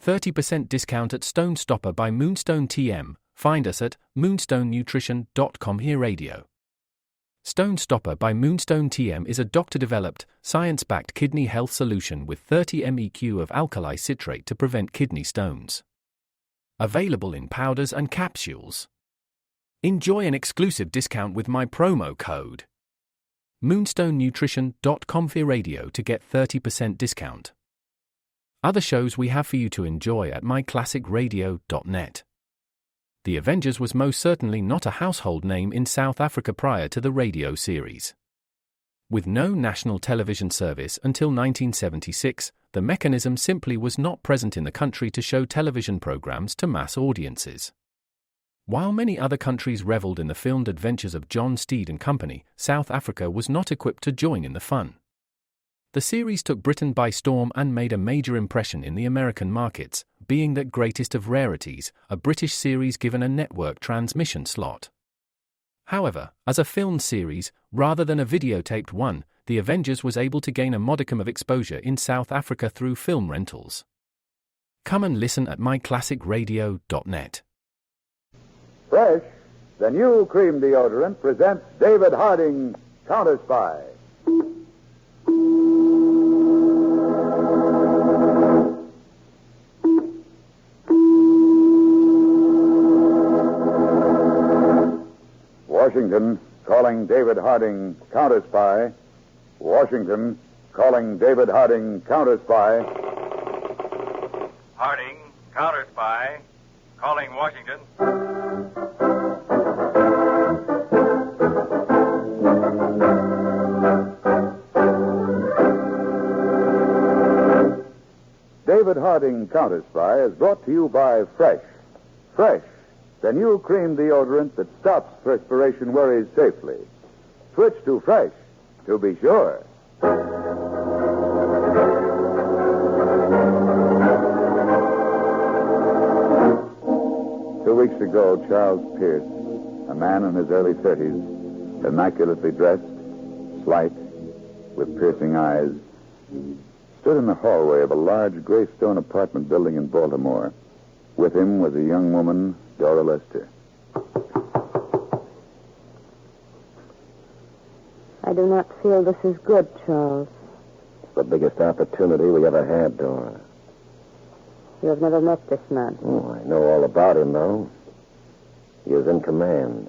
30% discount at Stone Stopper by Moonstone TM. Find us at moonstonenutrition.com. Here Radio. Stone Stopper by Moonstone TM is a doctor-developed, science-backed kidney health solution with 30 MEq of alkali citrate to prevent kidney stones. Available in powders and capsules. Enjoy an exclusive discount with my promo code moonstonenutrition.com. Here Radio to get 30% discount. Other shows we have for you to enjoy at myclassicradio.net. The Avengers was most certainly not a household name in South Africa prior to the radio series. With no national television service until 1976, the mechanism simply was not present in the country to show television programs to mass audiences. While many other countries reveled in the filmed adventures of John Steed and company, South Africa was not equipped to join in the fun. The series took Britain by storm and made a major impression in the American markets, being that greatest of rarities, a British series given a network transmission slot. However, as a film series, rather than a videotaped one, The Avengers was able to gain a modicum of exposure in South Africa through film rentals. Come and listen at myclassicradio.net. Fresh, the new cream deodorant, presents David Harding, Counter Spy. Washington, calling David Harding, Counter Spy. Washington, calling David Harding, Counter Spy. Harding, Counter Spy, calling Washington. David Harding, Counter Spy, is brought to you by Fresh. Fresh, the new cream deodorant that stops perspiration worries safely. Switch to Fresh, to be sure. 2 weeks ago, Charles Pierce, a man in his early 30s, immaculately dressed, slight, with piercing eyes, stood in the hallway of a large gray stone apartment building in Baltimore. With him was a young woman, Dora Lester. I do not feel this is good, Charles. It's the biggest opportunity we ever had, Dora. You have never met this man. Oh, I know all about him, though. He was in command.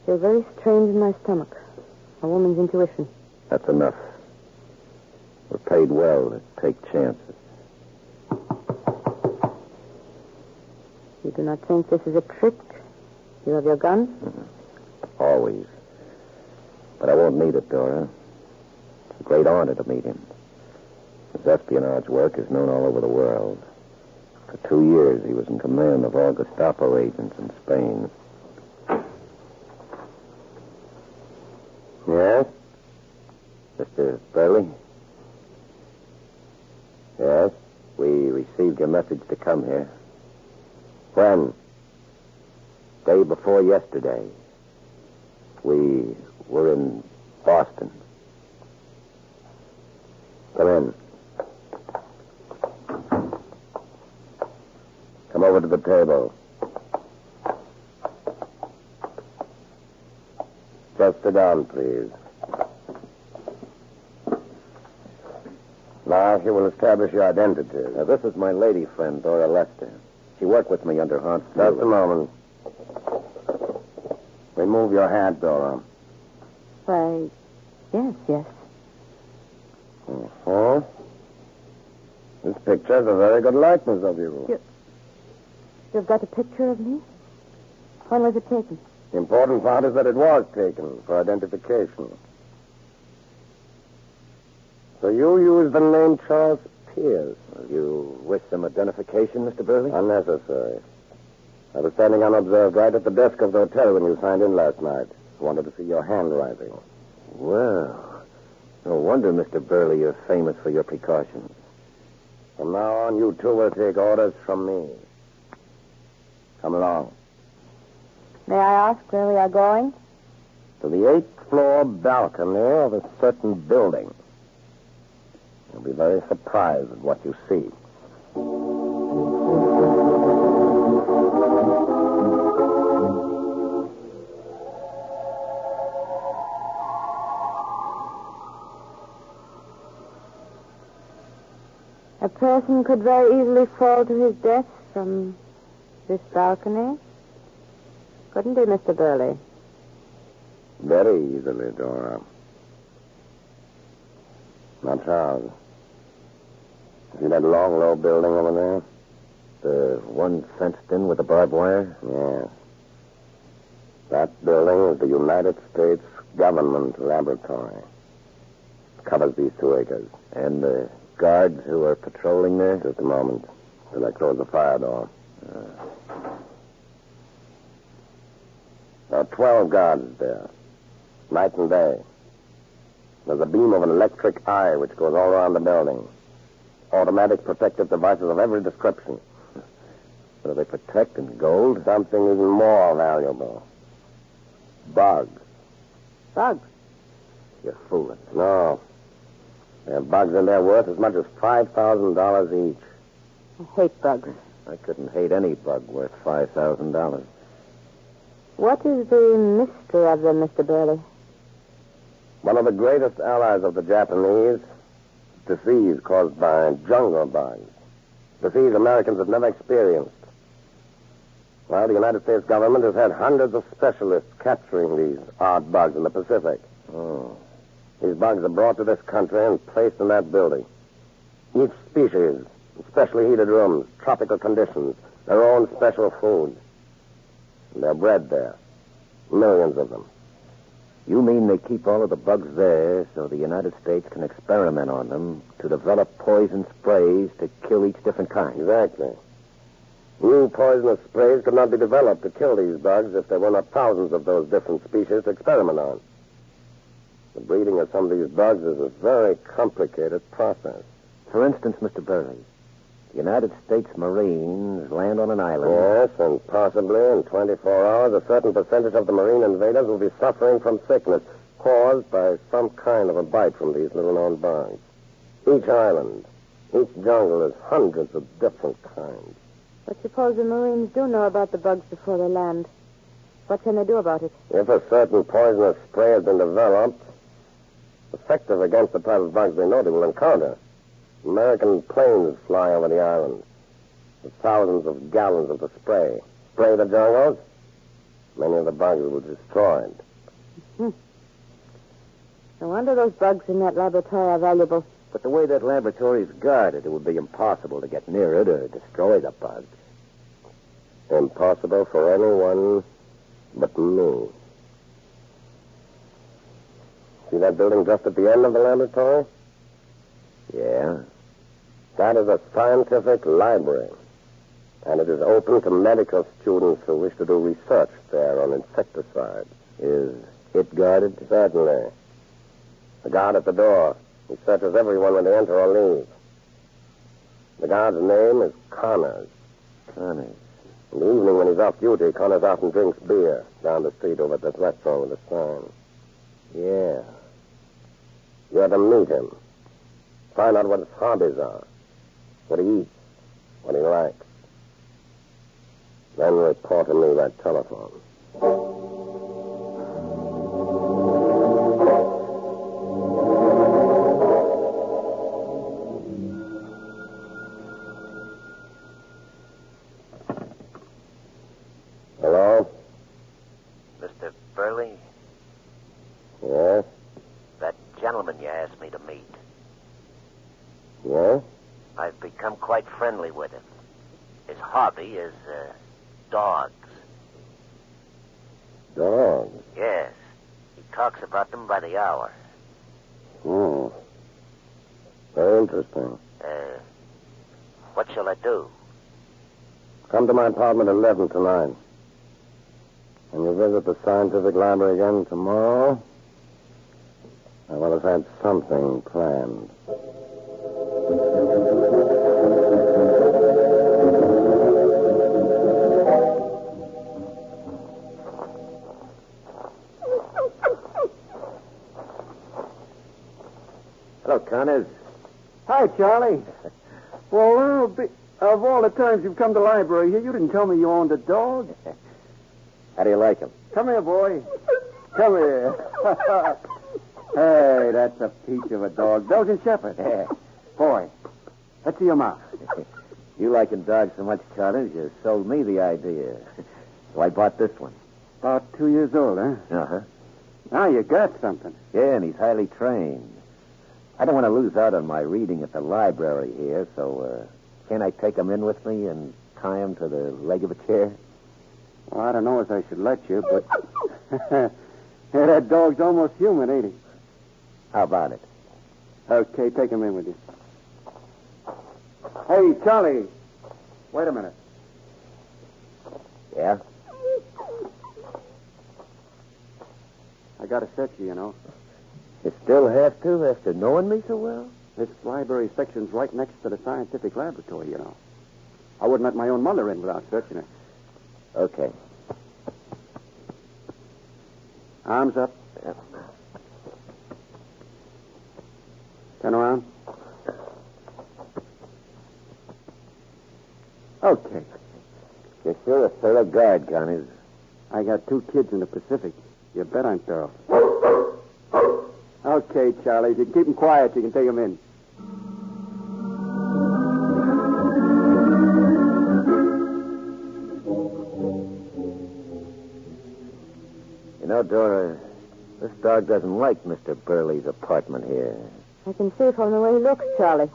I feel very strange in my stomach. A woman's intuition. That's enough. We're paid well to take chances. You do not think this is a trick? You have your gun? Always. But I won't need it, Dora. It's a great honor to meet him. His espionage work is known all over the world. For 2 years, he was in command of all Gestapo agents in Spain. Yes? Mr. Burley? Yes? We received your message to come here. When? Day before yesterday. We were in Boston. Come in. Come over to the table. Just sit down, please. Now, if you will establish your identity. Now, this is my lady friend, Dora Lester. She worked with me under Hans. Just a moment. Remove your hat, Dora. Why, yes. Uh-huh. This picture's a very good likeness of you. You've got a picture of me? When was it taken? The important part is that it was taken for identification. So you used the name Charles Pierce. You wish some identification, Mr. Burley? Unnecessary. I was standing unobserved right at the desk of the hotel when you signed in last night. I wanted to see your handwriting. Well, no wonder, Mr. Burley, you're famous for your precautions. From now on, you two will take orders from me. Come along. May I ask where we are going? To the 8th floor balcony of a certain building. You'll be very surprised at what you see. person could very easily fall to his death from this balcony. Couldn't he, Mr. Burley? Very easily, Dora. Now, Charles. See that long, low building over there? The one fenced in with the barbed wire? Yes. That building is the United States Government Laboratory. It covers these 2 acres. And the guards who are patrolling there? Just a moment, till I close the fire door. There are 12 guards there, night and day. There's a beam of an electric eye which goes all around the building. Automatic protective devices of every description. What do they protect in gold? Something even more valuable. Bugs. Bugs? You're fooling. No. There are bugs in there worth as much as $5,000 each. I hate bugs. I couldn't hate any bug worth $5,000. What is the mystery of them, Mr. Burley? One of the greatest allies of the Japanese, disease caused by jungle bugs. Disease Americans have never experienced. Well, the United States government has had hundreds of specialists capturing these odd bugs in the Pacific. Oh. These bugs are brought to this country and placed in that building. Each species, specially heated rooms, tropical conditions, their own special food. And they're bred there. Millions of them. You mean they keep all of the bugs there so the United States can experiment on them to develop poison sprays to kill each different kind? Exactly. New poisonous sprays could not be developed to kill these bugs if there were not thousands of those different species to experiment on. The breeding of some of these bugs is a very complicated process. For instance, Mr. Burley, the United States Marines land on an island. Yes, and possibly in 24 hours, a certain percentage of the Marine invaders will be suffering from sickness caused by some kind of a bite from these little-known bugs. Each island, each jungle is hundreds of different kinds. But suppose the Marines do know about the bugs before they land. What can they do about it? If a certain poisonous spray has been developed, effective against the type of bugs they know they will encounter, American planes fly over the island with thousands of gallons of the spray. Spray the jungles, many of the bugs will be destroyed. No wonder those bugs in that laboratory are valuable. But the way that laboratory is guarded, it would be impossible to get near it or destroy the bugs. Impossible for anyone but me. See that building just at the end of the laboratory? Yeah? That is a scientific library. And it is open to medical students who wish to do research there on insecticides. Is it guarded? Certainly. The guard at the door. He searches everyone when they enter or leave. The guard's name is Connors. Connors. In the evening when he's off duty, Connors often drinks beer down the street over at the restaurant with a sign. Yeah. You're to meet him. Find out what his hobbies are. What he eats. What he likes. Then report to me by telephone. Hello? Mr. Burley? Yes? That gentleman you asked me to meet. Yes? I've become quite friendly with him. His hobby is, dogs. Dogs? Yes. He talks about them by the hour. Very interesting. What shall I do? Come to my apartment at 11 tonight. When you visit the scientific library again tomorrow, I will have had something planned. Hello, Connors. Hi, Charlie. Well, of all the times you've come to the library here, you didn't tell me you owned a dog. How do you like him? Come here, boy. Come here. Hey, that's a peach of a dog. Belgian Shepherd. Yeah. Boy, Let's see your mouth. You liking dogs so much, Charlie, you sold me the idea. So I bought this one. About 2 years old, huh? Uh-huh. Now you got something. Yeah, and he's highly trained. I don't want to lose out on my reading at the library here, so can't I take him in with me and tie him to the leg of a chair? Well, I don't know if I should let you, but... Hey, that dog's almost human, ain't he? How about it? Okay, take him in with you. Hey, Charlie. Wait a minute. Yeah? I got to search you, you know. You still have to after knowing me so well? This library section's right next to the scientific laboratory, you know. I wouldn't let my own mother in without searching her. Okay. Arms up. Yep. Turn around. Okay. You're sure a thorough guard, Connors. I got 2 kids in the Pacific. You bet I'm thorough. Okay, Charlie. If you can keep them quiet, you can take them in. You know, Dora, this dog doesn't like Mr. Burley's apartment here. I can see from the way he looks, Charlie.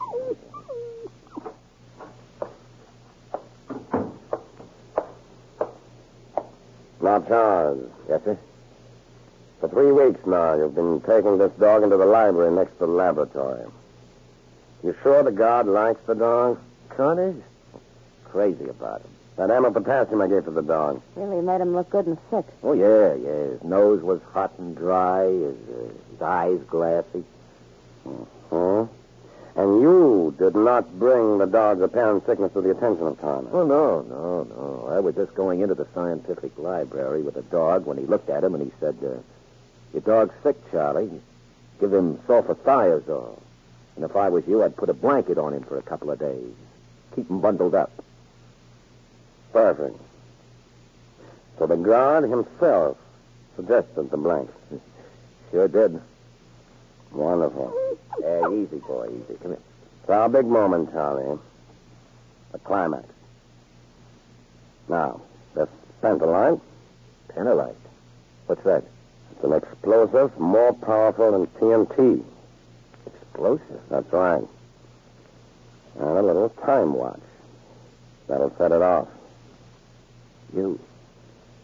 Now, Charles, Yes, sir? for 3 weeks now, you've been taking this dog into the library next to the laboratory. You sure the guard likes the dog? Connors? Crazy about him. That ammo potassium I gave to the dog. Really made him look good and sick. Oh, yeah. His nose was hot and dry, his eyes glassy. Hmm? And you did not bring the dog's apparent sickness to the attention of Connors. Oh, no. I was just going into the scientific library with the dog when he looked at him and he said, your dog's sick, Charlie. Give him sulfathiazole. And if I was you, I'd put a blanket on him for a couple of days. Keep him bundled up. Perfect. So the guard himself suggested the blanket. Sure did. Wonderful. Easy, boy, easy. Come here. It's our big moment, Charlie. The climax. Now, this pentolite, Penalite. What's that? it's an explosive more powerful than TNT. Explosive? That's right. And a little time watch. That'll set it off. You're...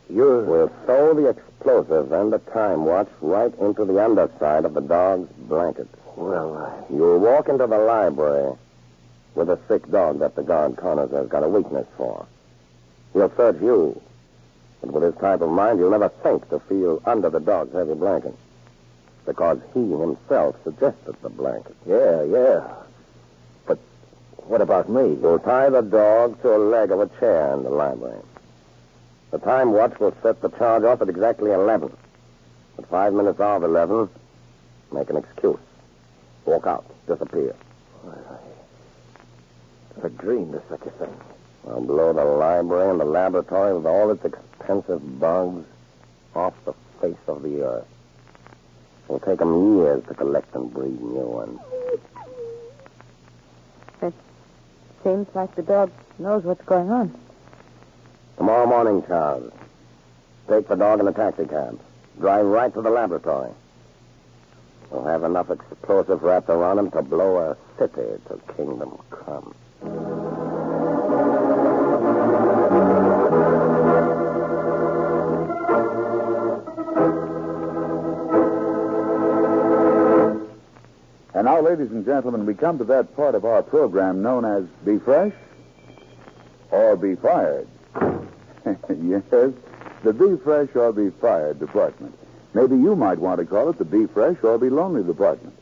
We'll throw the explosive and the time watch right into the underside of the dog's blanket. Well, You'll walk into the library with a sick dog that the guard Connors has got a weakness for. He'll search you. But with his type of mind, you'll never think to feel under the dog's heavy blanket. Because he himself suggested the blanket. yeah. But what about me? You'll tie the dog to a leg of a chair in the library. The time watch will set the charge off at exactly 11. At 5 minutes of 11, make an excuse. Walk out. Disappear. I never dreamed of such a thing. I'll blow the library and the laboratory with all its expensive bugs off the face of the earth. It'll take them years to collect and breed new ones. It seems like the dog knows what's going on. Tomorrow morning, Charles, take the dog in a taxicab. Drive right to the laboratory. We'll have enough explosive wrapped around him to blow a city to kingdom come. And now, ladies and gentlemen, we come to that part of our program known as Be Fresh or Be Fired. Yes, the Be Fresh or Be Fired department. Maybe you might want to call it the Be Fresh or Be Lonely department.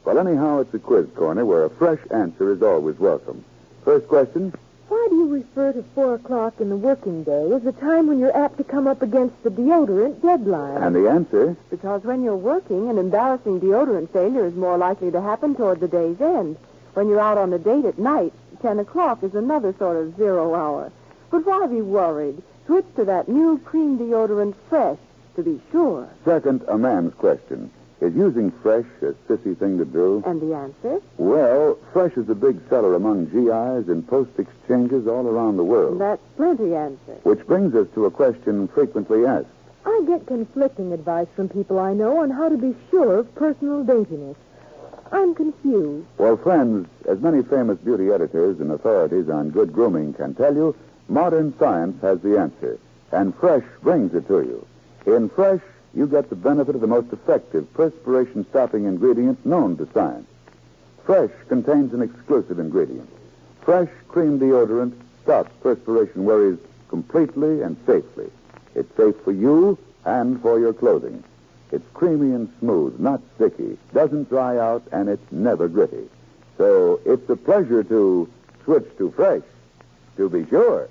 Well, anyhow, it's a quiz corner where a fresh answer is always welcome. First question. Why do you refer to 4 o'clock in the working day as the time when you're apt to come up against the deodorant deadline? And the answer? Because when you're working, an embarrassing deodorant failure is more likely to happen toward the day's end. When you're out on a date at night, 10 o'clock is another sort of 0 hour. But why be worried? Switch to that new cream deodorant Fresh, to be sure. Second, a man's question. Is using Fresh a sissy thing to do? And the answer? Well, Fresh is a big seller among GIs and post exchanges all around the world. That's plenty answer. Which brings us to a question frequently asked. I get conflicting advice from people I know on how to be sure of personal daintiness. I'm confused. Well, friends, as many famous beauty editors and authorities on good grooming can tell you, modern science has the answer. And Fresh brings it to you. In Fresh, you get the benefit of the most effective perspiration-stopping ingredient known to science. Fresh contains an exclusive ingredient. Fresh cream deodorant stops perspiration worries completely and safely. It's safe for you and for your clothing. It's creamy and smooth, not sticky, doesn't dry out, and it's never gritty. So it's a pleasure to switch to Fresh, to be sure.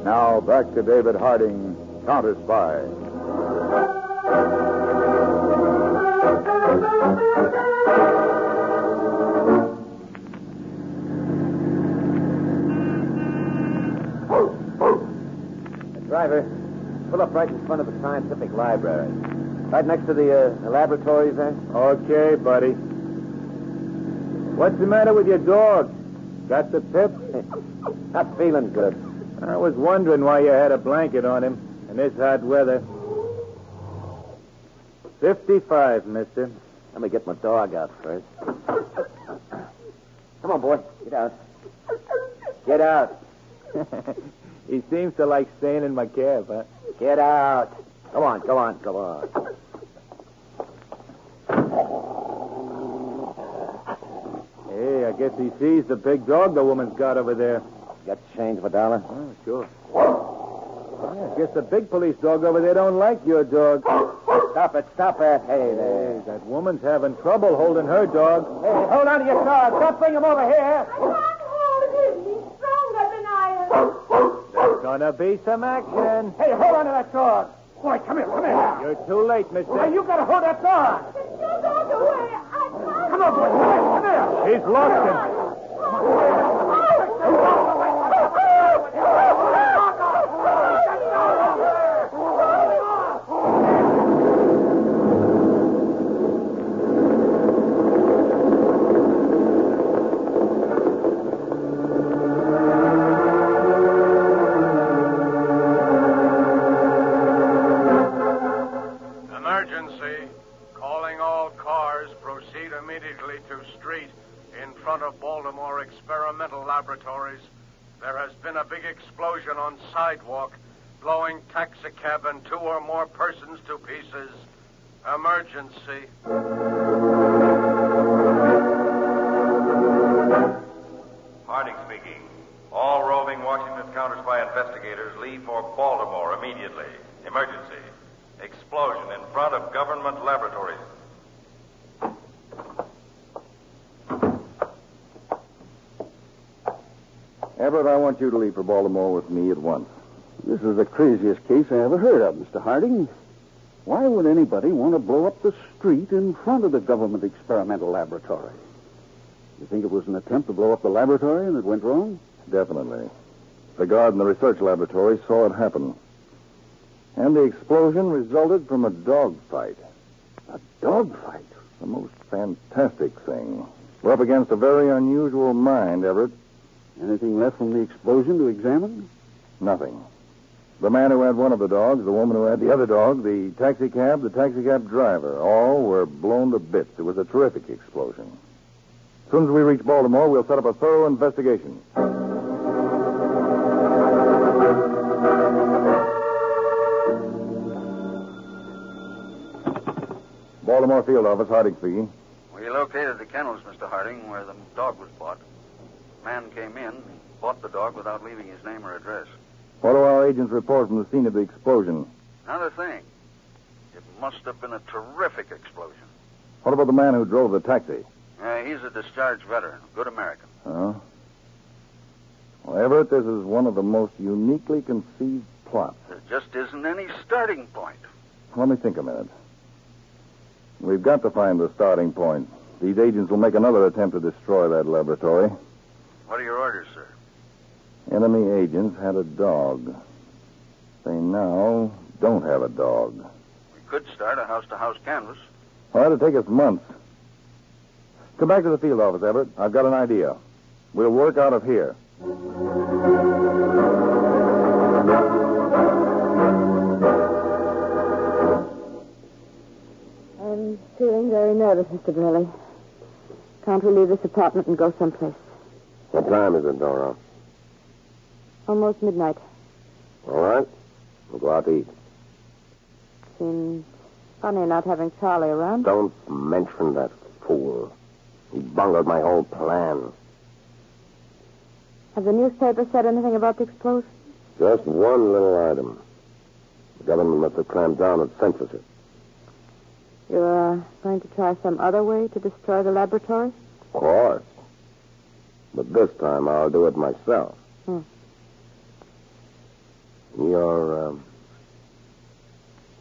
Now back to David Harding, Counter-Spy. Driver, pull up right in front of the scientific library. Right next to the laboratories there. Okay, buddy. What's the matter with your dog? Got the pip? Not feeling good. I was wondering why you had a blanket on him in this hot weather. 55, mister. Let me get my dog out first. Come on, boy. Get out. Get out. He seems to like staying in my cab, huh? Get out. Come on, come on, come on. Hey, I guess he sees the big dog the woman's got over there. Got change for a dollar? Oh, sure. Yeah, I guess the big police dog over there don't like your dog. Stop it, stop it. Hey, there. Hey, that woman's having trouble holding her dog. Hey, hold on to your dog. Don't bring him over here. I can't hold him. He's stronger than I am. There's gonna be some action. Hey, hold on to that dog. Boy, come here, come here. You're too late, mister. Hey, you gotta hold that dog. Get your dog away. I can't. Come on, boy, come here. She's lost him. Emergency. Calling all cars. Proceed immediately to street in front of Baltimore Experimental Laboratories. There has been a big explosion on sidewalk, blowing taxicab and 2 or more persons to pieces. Emergency. Harding speaking. All roving Washington Counter-Spy investigators leave for Baltimore immediately. Emergency. Explosion in front of government laboratories. Everett, I want you to leave for Baltimore with me at once. This is the craziest case I ever heard of, Mr. Harding. Why would anybody want to blow up the street in front of the government experimental laboratory? You think it was an attempt to blow up the laboratory and it went wrong? Definitely. The guard in the research laboratory saw it happen. And the explosion resulted from a dogfight. A dogfight? The most fantastic thing. We're up against a very unusual mind, Everett. Anything left from the explosion to examine? Nothing. The man who had one of the dogs, the woman who had the other dog, the taxicab driver, all were blown to bits. It was a terrific explosion. As soon as we reach Baltimore, we'll set up a thorough investigation. Baltimore Field Office, Harding speaking. We located the kennels, Mr. Harding, where the dog was bought. Man came in, bought the dog without leaving his name or address. What do our agents report from the scene of the explosion? Another thing. It must have been a terrific explosion. What about the man who drove the taxi? He's a discharged veteran, a good American. Oh? Well, Everett, this is one of the most uniquely conceived plots. There just isn't any starting point. Let me think a minute. We've got to find the starting point. These agents will make another attempt to destroy that laboratory. What are your orders, sir? Enemy agents had a dog. They now don't have a dog. We could start a house-to-house canvass. Well, that'd take us months. Come back to the field office, Everett. I've got an idea. We'll work out of here. I'm feeling very nervous, Mr. Burley. Can't we leave this apartment and go someplace? What time is it, Dora? Almost midnight. All right. We'll go out to eat. Seems funny not having Charlie around. Don't mention that fool. He bungled my whole plan. Have the newspapers said anything about the explosion? Just one little item. The government must have clamped down at censorship. You're going to try some other way to destroy the laboratory? Of course. But this time I'll do it myself. You're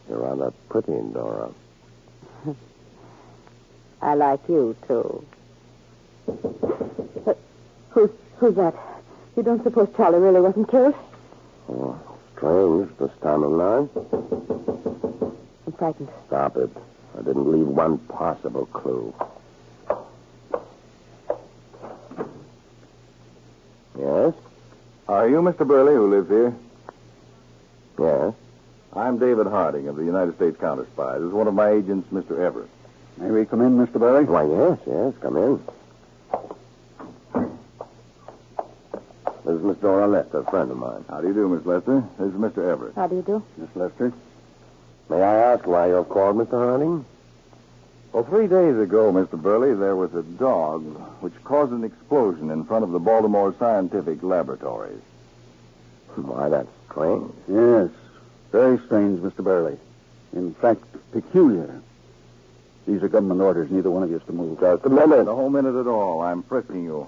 rather pretty, Dora. I like you, too. Who's that? You don't suppose Charlie really wasn't killed? Oh, strange this time of night. I'm frightened. Stop it. I didn't leave one possible clue. Yes? Are you Mr. Burley who lives here? Yes. I'm David Harding of the United States Counter Spy. This is one of my agents, Mr. Everett. May we come in, Mr. Burley? Why, yes. Come in. This is Miss Dora Lester, a friend of mine. How do you do, Miss Lester? This is Mr. Everett. How do you do? Miss Lester? May I ask why you've called, Mr. Harding? Well, 3 days ago, Mr. Burley, there was a dog which caused an explosion in front of the Baltimore Scientific Laboratories. Why, that's strange. Yes. Very strange, Mr. Burley. In fact, peculiar. These are government orders. Neither one of you is to move. Just a minute. No minute at all. I'm frisking you.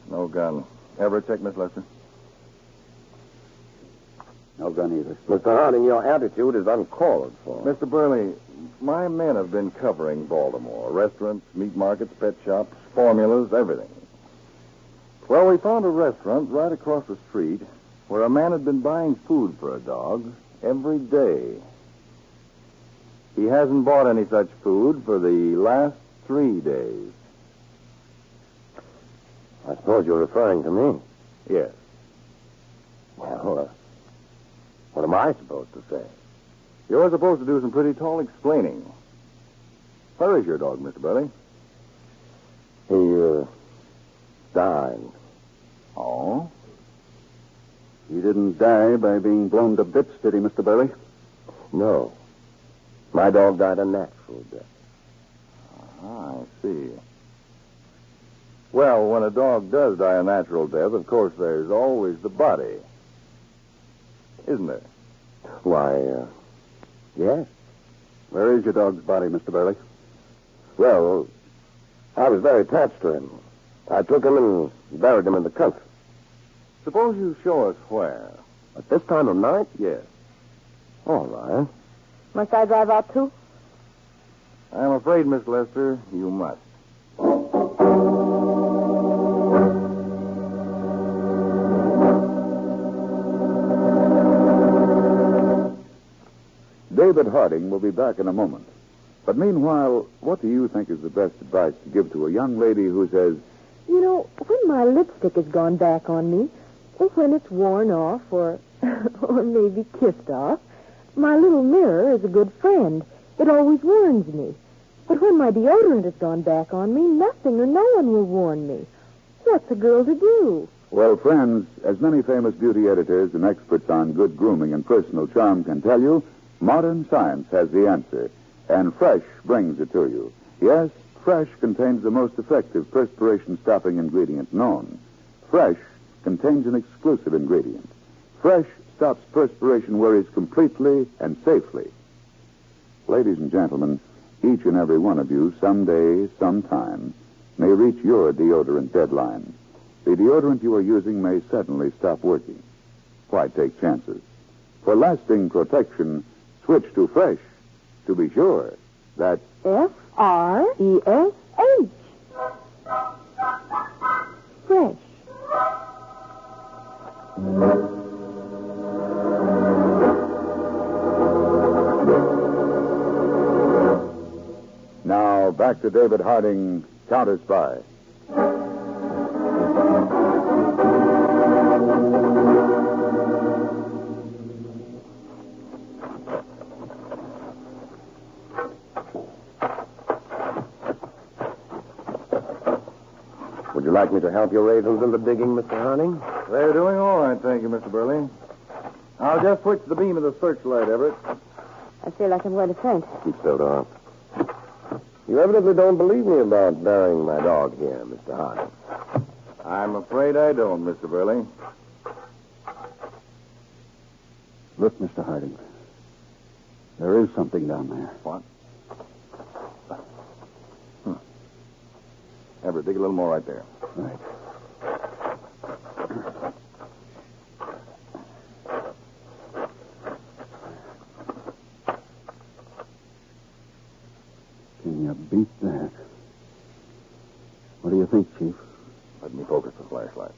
No gun. Everett, check Miss Lester. No gun either. Mr. Harding, your attitude is uncalled for. Mr. Burley, my men have been covering Baltimore. Restaurants, meat markets, pet shops, formulas, everything. Well, we found a restaurant right across the street where a man had been buying food for a dog every day. He hasn't bought any such food for the last 3 days. I suppose you're referring to me. Yes. Well, what am I supposed to say? You're supposed to do some pretty tall explaining. Where is your dog, Mr. Burley? He, died. Oh? He didn't die by being blown to bits, did he, Mr. Burley? No. My dog died a natural death. I see. Well, when a dog does die a natural death, of course, there's always the body. Isn't there? Why, yes. Where is your dog's body, Mr. Burley? Well, I was very attached to him. I took him and buried him in the country. Suppose you show us where. At this time of night? Yes. All right. Must I drive out, too? I'm afraid, Miss Lester, you must. David Harding will be back in a moment. But meanwhile, what do you think is the best advice to give to a young lady who says, You know, when my lipstick has gone back on me, or when it's worn off, or maybe kissed off, my little mirror is a good friend. It always warns me. But when my deodorant has gone back on me, nothing or no one will warn me. What's a girl to do? well, friends, as many famous beauty editors and experts on good grooming and personal charm can tell you, modern science has the answer, and Fresh brings it to you. Yes, Fresh contains the most effective perspiration-stopping ingredient known. Fresh contains an exclusive ingredient. Fresh stops perspiration worries completely and safely. Ladies and gentlemen, each and every one of you, someday, sometime, may reach your deodorant deadline. The deodorant you are using may suddenly stop working. Why take chances? For lasting protection, switch to Fresh. To be sure, that's Fresh. Now, back to David Harding, Counter Spy. Would you like me to help your agents in the digging, Mr. Harding? They're doing all right, thank you, Mr. Burley. I'll just switch the beam of the searchlight, Everett. I feel like I'm going to faint. Keep so, Dog. You evidently don't believe me about burying my dog here, Mr. Harding. I'm afraid I don't, Mr. Burley. Look, Mr. Harding. There is something down there. What? Everett, dig a little more right there. Right. Can you beat that? What do you think, Chief? Let me focus the flashlight.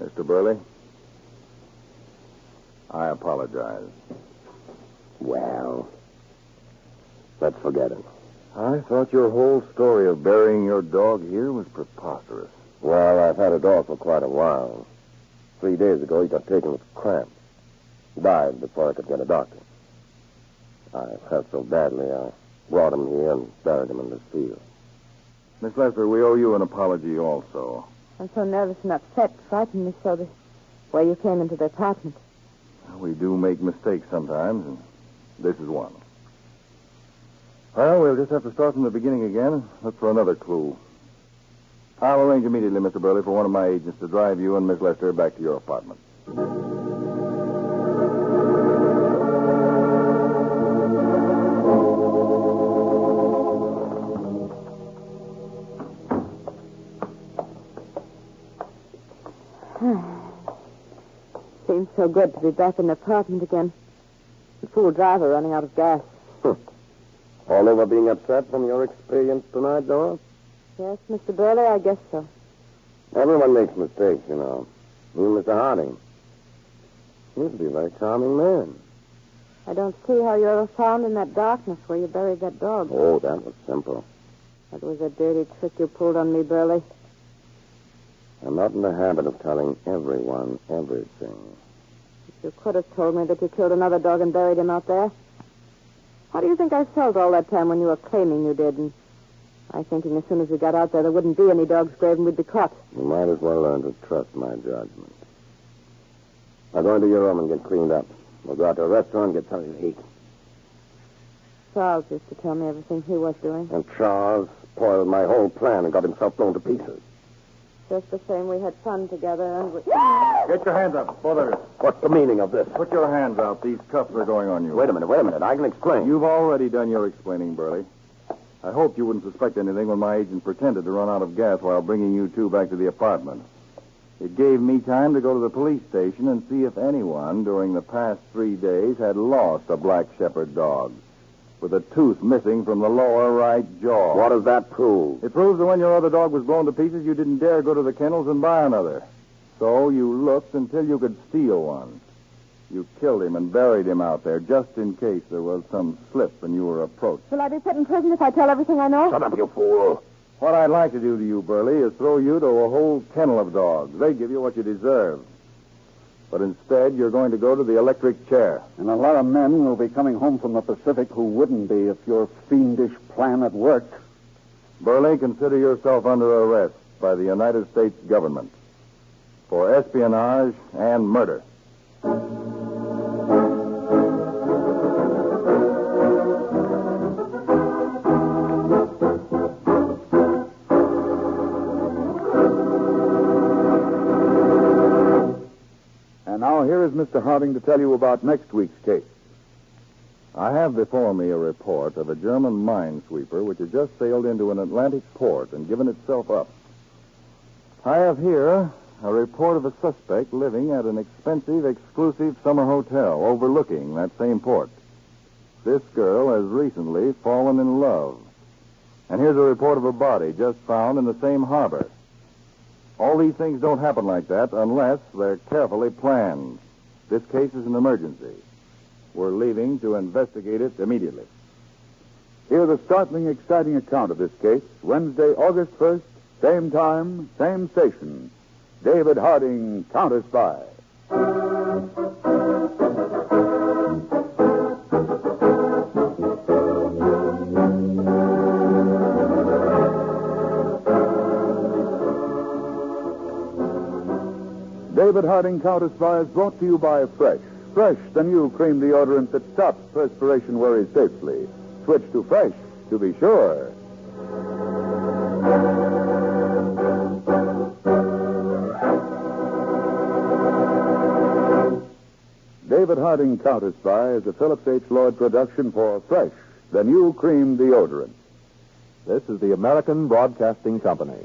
Mr. Burley, I apologize. Well, let's forget it. I thought your whole story of burying your dog here was preposterous. Well, I've had a dog for quite a while. 3 days ago, he got taken with cramp. Died before I could get a doctor. I felt so badly, I brought him here and buried him in this field. Miss Lester, we owe you an apology also. I'm so nervous and upset, frightened me so the way you came into the apartment. We do make mistakes sometimes, and this is one. Well, we'll just have to start from the beginning again and look for another clue. I'll arrange immediately, Mr. Burley, for one of my agents to drive you and Miss Lester back to your apartment. Seems so good to be back in the apartment again. The fool driver running out of gas. All over being upset from your experience tonight, Dora? Yes, Mr. Burley, I guess so. Everyone makes mistakes, you know. Even Mr. Harding. He used to be a very charming man. I don't see how you ever found in that darkness where you buried that dog. Oh, that was simple. That was a dirty trick you pulled on me, Burley. I'm not in the habit of telling everyone everything. You could have told me that you killed another dog and buried him out there. How do you think I felt all that time when you were claiming you did? And I thinking as soon as we got out there wouldn't be any dog's grave and we'd be caught. You might as well learn to trust my judgment. Now go into your room and get cleaned up. We'll go out to a restaurant and get something to eat. Charles used to tell me everything he was doing. And Charles spoiled my whole plan and got himself blown to pieces. Just the same, we had fun together and we... Get your hands up, both of you. What's the meaning of this? Put your hands out. These cuffs are going on you. Wait a minute. I can explain. You've already done your explaining, Burley. I hoped you wouldn't suspect anything when my agent pretended to run out of gas while bringing you two back to the apartment. It gave me time to go to the police station and see if anyone during the past 3 days had lost a black shepherd dog with a tooth missing from the lower right jaw. What does that prove? It proves that when your other dog was blown to pieces, you didn't dare go to the kennels and buy another. So you looked until you could steal one. You killed him and buried him out there just in case there was some slip and you were approached. Will I be put in prison if I tell everything I know? Shut up, you fool. What I'd like to do to you, Burley, is throw you to a whole kennel of dogs. They give you what you deserve. But instead, you're going to go to the electric chair. And a lot of men will be coming home from the Pacific who wouldn't be if your fiendish plan had worked. Burley, consider yourself under arrest by the United States government for espionage and murder. And now here is Mr. Harding to tell you about next week's case. I have before me a report of a German minesweeper which has just sailed into an Atlantic port and given itself up. I have here a report of a suspect living at an expensive, exclusive summer hotel overlooking that same port. this girl has recently fallen in love. And here's a report of a body just found in the same harbor. All these things don't happen like that unless they're carefully planned. This case is an emergency. We're leaving to investigate it immediately. Here's a startling, exciting account of this case. Wednesday, August 1st, same time, same station. David Harding, Counter-Spy. David Harding, Counter-Spy is brought to you by Fresh. Fresh, the new cream deodorant that stops perspiration worries safely. Switch to Fresh to be sure. David Harding, Counter-Spy is a Phillips H. Lloyd production for Fresh, the new cream deodorant. This is the American Broadcasting Company.